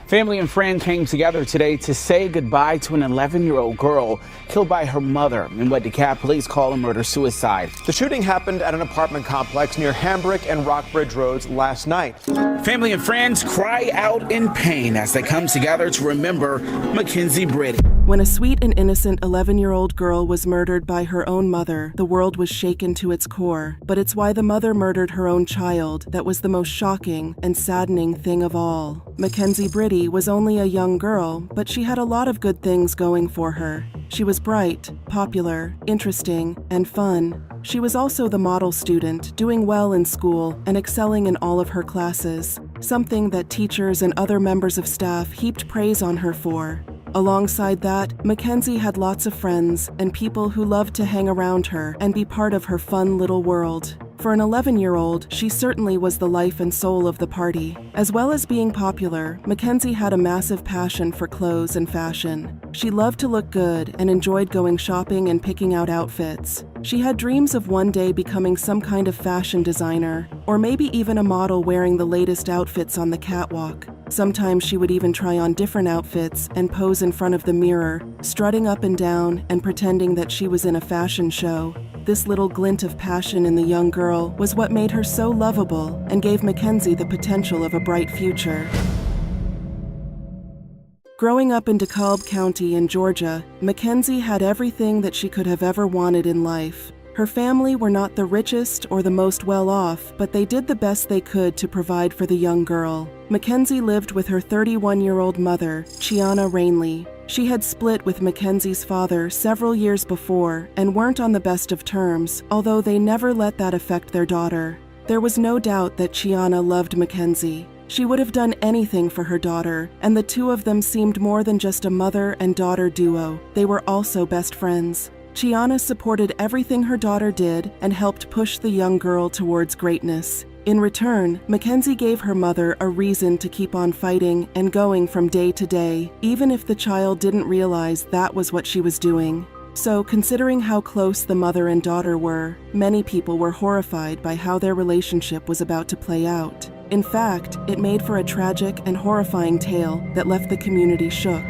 Family and friends came together today to say goodbye to an 11-year-old girl killed by her mother in what DeKalb police call a murder-suicide. The shooting happened at an apartment complex near Hambrick and Rockbridge Roads last night. Family and friends cry out in pain as they come together to remember Makenzie Briddy. When a sweet and innocent 11-year-old girl was murdered by her own mother, the world was shaken to its core. But it's why the mother murdered her own child that was the most shocking and saddening thing of all. Makenzie Briddy was only a young girl, but she had a lot of good things going for her. She was bright, popular, interesting, and fun. She was also the model student, doing well in school and excelling in all of her classes, something that teachers and other members of staff heaped praise on her for. Alongside that, Makenzie had lots of friends and people who loved to hang around her and be part of her fun little world. For an 11-year-old, she certainly was the life and soul of the party. As well as being popular, Makenzie had a massive passion for clothes and fashion. She loved to look good and enjoyed going shopping and picking out outfits. She had dreams of one day becoming some kind of fashion designer, or maybe even a model wearing the latest outfits on the catwalk. Sometimes she would even try on different outfits and pose in front of the mirror, strutting up and down and pretending that she was in a fashion show. This little glint of passion in the young girl was what made her so lovable and gave Makenzie the potential of a bright future. Growing up in DeKalb County in Georgia, Makenzie had everything that she could have ever wanted in life. Her family were not the richest or the most well-off, but they did the best they could to provide for the young girl. Makenzie lived with her 31-year-old mother, Chiana Rainley. She had split with Makenzie's father several years before and weren't on the best of terms, although they never let that affect their daughter. There was no doubt that Chiana loved Makenzie. She would have done anything for her daughter, and the two of them seemed more than just a mother and daughter duo. They were also best friends. Chiana supported everything her daughter did and helped push the young girl towards greatness. In return, Makenzie gave her mother a reason to keep on fighting and going from day to day, even if the child didn't realize that was what she was doing. So, considering how close the mother and daughter were, many people were horrified by how their relationship was about to play out. In fact, it made for a tragic and horrifying tale that left the community shook.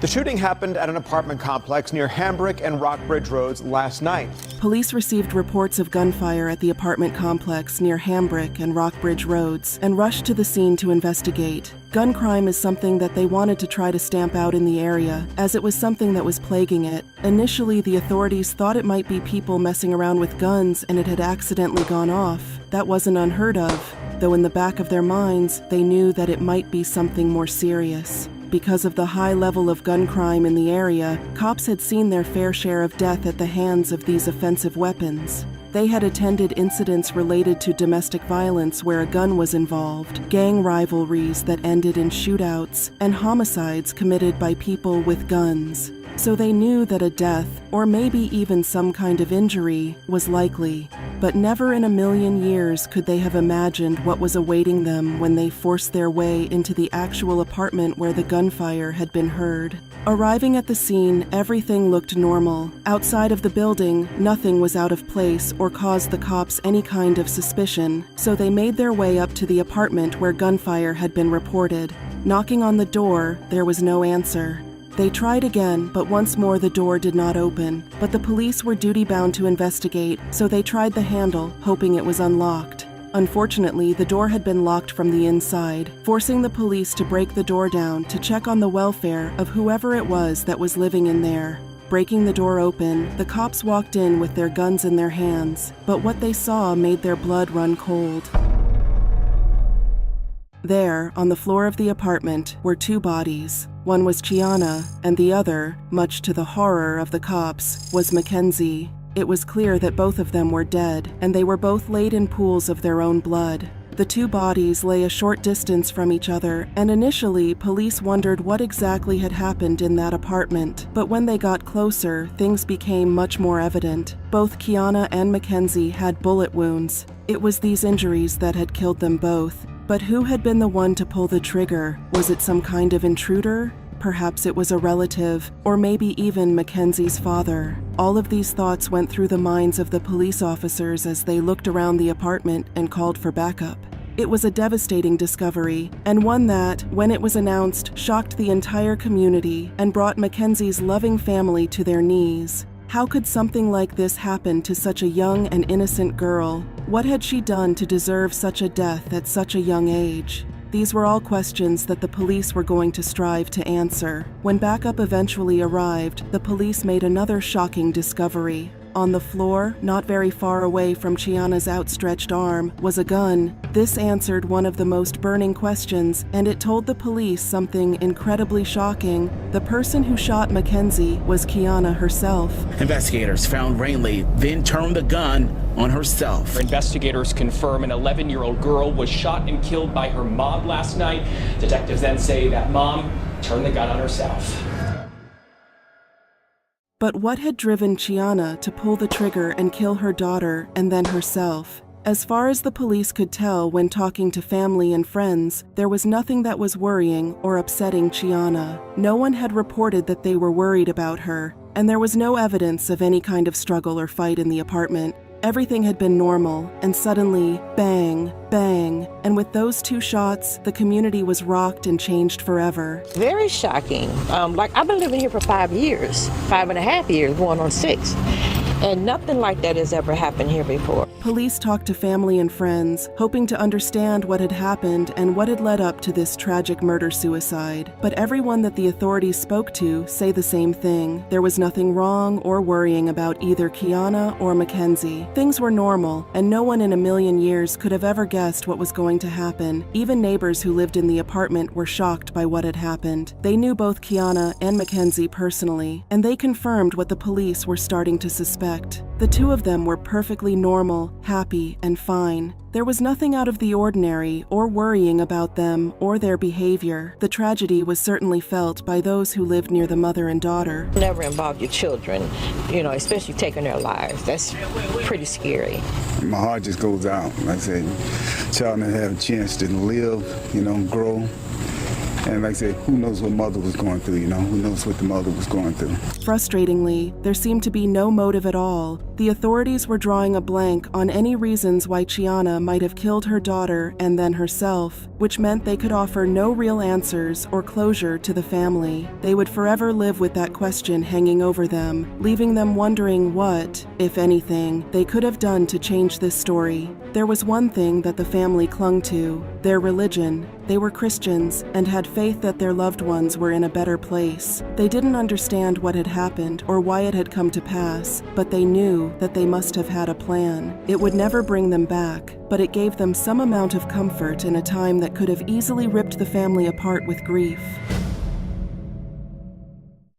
The shooting happened at an apartment complex near Hambrick and Rockbridge Roads last night. Police received reports of gunfire at the apartment complex near Hambrick and Rockbridge Roads and rushed to the scene to investigate. Gun crime is something that they wanted to try to stamp out in the area, as it was something that was plaguing it. Initially, the authorities thought it might be people messing around with guns and it had accidentally gone off. That wasn't unheard of, though in the back of their minds, they knew that it might be something more serious. Because of the high level of gun crime in the area, cops had seen their fair share of death at the hands of these offensive weapons. They had attended incidents related to domestic violence where a gun was involved, gang rivalries that ended in shootouts, and homicides committed by people with guns. So they knew that a death, or maybe even some kind of injury, was likely. But never in a million years could they have imagined what was awaiting them when they forced their way into the actual apartment where the gunfire had been heard. Arriving at the scene, everything looked normal. Outside of the building, nothing was out of place or caused the cops any kind of suspicion, so they made their way up to the apartment where gunfire had been reported. Knocking on the door, there was no answer. They tried again, but once more the door did not open. But the police were duty-bound to investigate, so they tried the handle, hoping it was unlocked. Unfortunately, the door had been locked from the inside, forcing the police to break the door down to check on the welfare of whoever it was that was living in there. Breaking the door open, the cops walked in with their guns in their hands, but what they saw made their blood run cold. There, on the floor of the apartment, were two bodies. One was Chiana, and the other, much to the horror of the cops, was Makenzie. It was clear that both of them were dead, and they were both laid in pools of their own blood. The two bodies lay a short distance from each other, and initially, police wondered what exactly had happened in that apartment. But when they got closer, things became much more evident. Both Chiana and Makenzie had bullet wounds. It was these injuries that had killed them both. But who had been the one to pull the trigger? Was it some kind of intruder? Perhaps it was a relative, or maybe even Makenzie's father. All of these thoughts went through the minds of the police officers as they looked around the apartment and called for backup. It was a devastating discovery, and one that, when it was announced, shocked the entire community and brought Makenzie's loving family to their knees. How could something like this happen to such a young and innocent girl? What had she done to deserve such a death at such a young age? These were all questions that the police were going to strive to answer. When backup eventually arrived, the police made another shocking discovery. On the floor, not very far away from Chiana's outstretched arm, was a gun. This answered one of the most burning questions, and it told the police something incredibly shocking. The person who shot Makenzie was Chiana herself. Investigators found Rainley then turned the gun on herself. Investigators confirm an 11-year-old girl was shot and killed by her mom last night. Detectives then say that mom turned the gun on herself. But what had driven Chiana to pull the trigger and kill her daughter and then herself? As far as the police could tell when talking to family and friends, there was nothing that was worrying or upsetting Chiana. No one had reported that they were worried about her, and there was no evidence of any kind of struggle or fight in the apartment. Everything had been normal, and suddenly, bang, bang, and with those two shots, the community was rocked and changed forever. Very shocking. I've been living here for 5 years, 5.5 years, going on 6. And nothing like that has ever happened here before. Police talked to family and friends, hoping to understand what had happened and what had led up to this tragic murder-suicide. But everyone that the authorities spoke to say the same thing. There was nothing wrong or worrying about either Chiana or Makenzie. Things were normal, and no one in a million years could have ever guessed what was going to happen. Even neighbors who lived in the apartment were shocked by what had happened. They knew both Chiana and Makenzie personally, and they confirmed what the police were starting to suspect. The two of them were perfectly normal, happy, and fine. There was nothing out of the ordinary or worrying about them or their behavior. The tragedy was certainly felt by those who lived near the mother and daughter. Never involve your children, especially taking their lives. That's pretty scary. My heart just goes out. Like I said, child didn't have a chance to live, grow. And like I said, who knows what mother was going through, Who knows what the mother was going through. Frustratingly, there seemed to be no motive at all. The authorities were drawing a blank on any reasons why Chiana might have killed her daughter and then herself, which meant they could offer no real answers or closure to the family. They would forever live with that question hanging over them, leaving them wondering what, if anything, they could have done to change this story. There was one thing that the family clung to: their religion. They were Christians and had faith that their loved ones were in a better place. They didn't understand what had happened or why it had come to pass, but they knew that they must have had a plan. It would never bring them back, but it gave them some amount of comfort in a time that could have easily ripped the family apart with grief.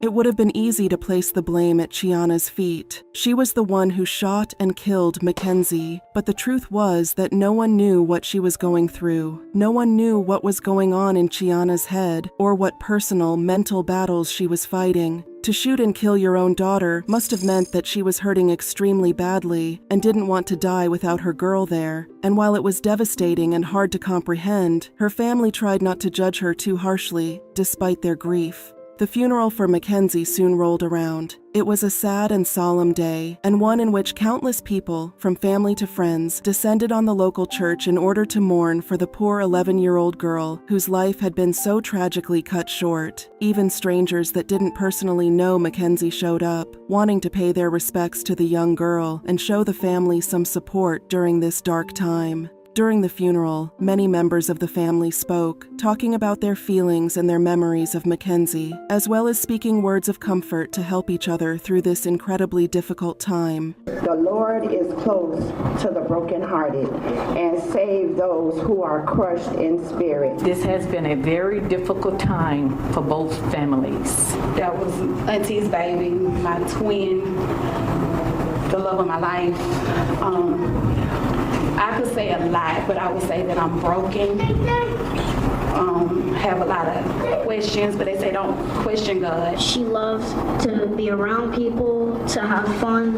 It would have been easy to place the blame at Chiana's feet. She was the one who shot and killed Makenzie, but the truth was that no one knew what she was going through. No one knew what was going on in Chiana's head or what personal, mental battles she was fighting. To shoot and kill your own daughter must have meant that she was hurting extremely badly and didn't want to die without her girl there. And while it was devastating and hard to comprehend, her family tried not to judge her too harshly, despite their grief. The funeral for Makenzie soon rolled around. It was a sad and solemn day, and one in which countless people, from family to friends, descended on the local church in order to mourn for the poor 11-year-old girl whose life had been so tragically cut short. Even strangers that didn't personally know Makenzie showed up, wanting to pay their respects to the young girl and show the family some support during this dark time. During the funeral, many members of the family spoke, talking about their feelings and their memories of Makenzie, as well as speaking words of comfort to help each other through this incredibly difficult time. The Lord is close to the brokenhearted and save those who are crushed in spirit. This has been a very difficult time for both families. That was Auntie's baby, my twin, the love of my life. I could say a lot, but I would say that I'm broken. Have a lot of questions, but they say don't question God. She loves to be around people, to have fun,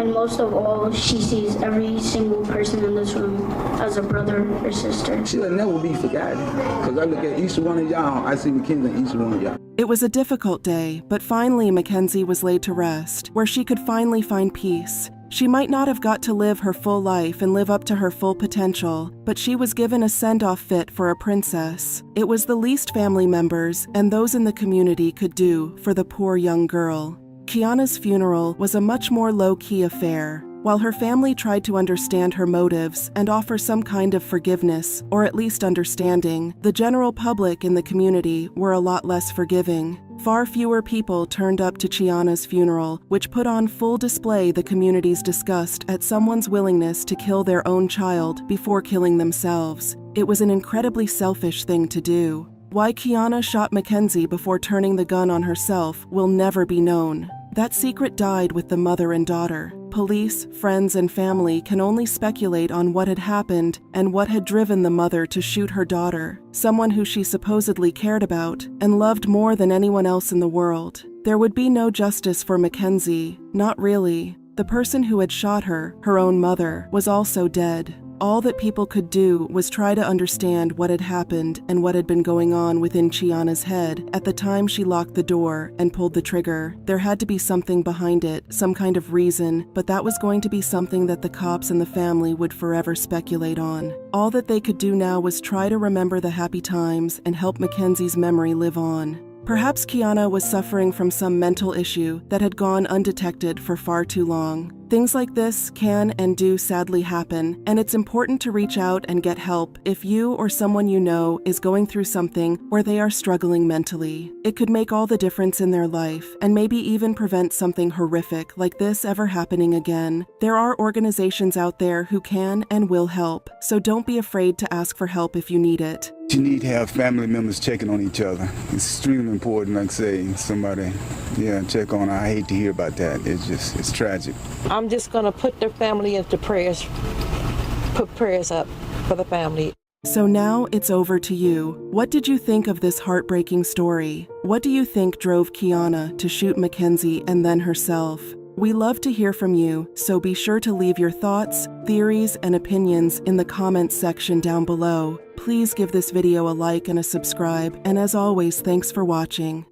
and most of all, she sees every single person in this room as a brother or sister. She'll never be forgotten, because I look at each one of y'all, I see Makenzie in each one of y'all. It was a difficult day, but finally Makenzie was laid to rest, where she could finally find peace. She might not have got to live her full life and live up to her full potential, but she was given a send-off fit for a princess. It was the least family members and those in the community could do for the poor young girl. Kiana's funeral was a much more low-key affair. While her family tried to understand her motives and offer some kind of forgiveness, or at least understanding, the general public in the community were a lot less forgiving. Far fewer people turned up to Kiana's funeral, which put on full display the community's disgust at someone's willingness to kill their own child before killing themselves. It was an incredibly selfish thing to do. Why Kiana shot Makenzie before turning the gun on herself will never be known. That secret died with the mother and daughter. Police, friends, and family can only speculate on what had happened and what had driven the mother to shoot her daughter, someone who she supposedly cared about and loved more than anyone else in the world. There would be no justice for Makenzie, not really. The person who had shot her, her own mother, was also dead. All that people could do was try to understand what had happened and what had been going on within Kiana's head at the time she locked the door and pulled the trigger. There had to be something behind it, some kind of reason, but that was going to be something that the cops and the family would forever speculate on. All that they could do now was try to remember the happy times and help Makenzie's memory live on. Perhaps Kiana was suffering from some mental issue that had gone undetected for far too long. Things like this can and do sadly happen, and it's important to reach out and get help if you or someone you know is going through something where they are struggling mentally. It could make all the difference in their life, and maybe even prevent something horrific like this ever happening again. There are organizations out there who can and will help, so don't be afraid to ask for help if you need it. You need to have family members checking on each other. It's extremely important, like say, somebody, check on her. I hate to hear about that. It's tragic. I'm just going to put their family into prayers, put prayers up for the family. So now it's over to you. What did you think of this heartbreaking story? What do you think drove Kiana to shoot Makenzie and then herself? We love to hear from you, so be sure to leave your thoughts, theories, and opinions in the comments section down below. Please give this video a like and a subscribe, and as always, thanks for watching.